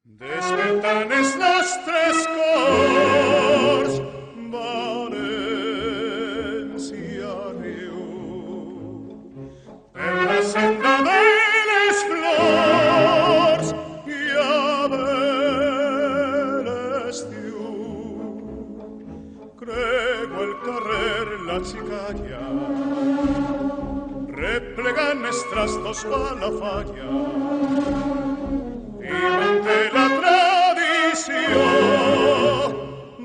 Despertan els nostres cors, València riu. Per la senda de les flors hi ha l'estiu. Crego el carrer la xicalla, replegant els trastos a la falla, i manté la tradició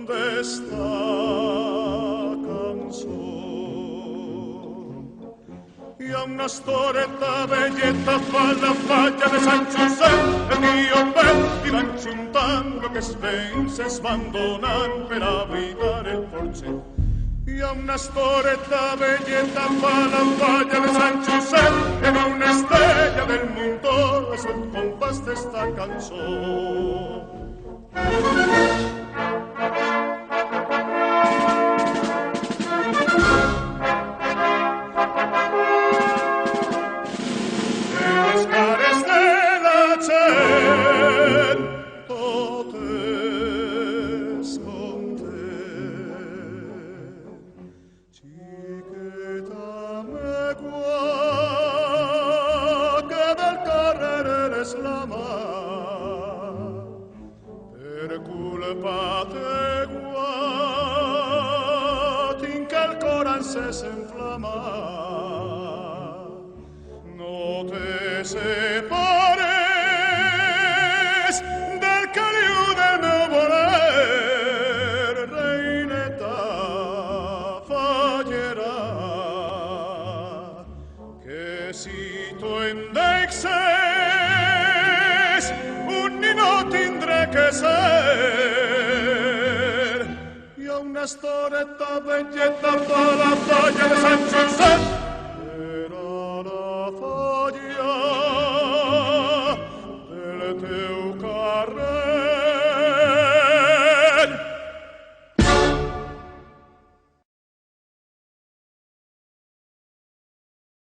d'esta cançó. Hi ha una storetta velleta fa la falla de Sant Josep, el tio Pep, i van juntant lo que els veïns es van donant per abrigar el porxet. Hi ha una storetta velleta fa la falla de Sant Josep, en una estrella del mundo és el compàs d'esta cançó. En les cares de la gent tot és content. Xiqueta megua, que del carrer eres la mà, per culpa teua tinc el cor encès en flama. No te separes del caliu del meu voler, reineta fallera, que si tu em deixes un ninot tindré que ser. Hi ha una storetta velleta fa la falla de Sant Josep,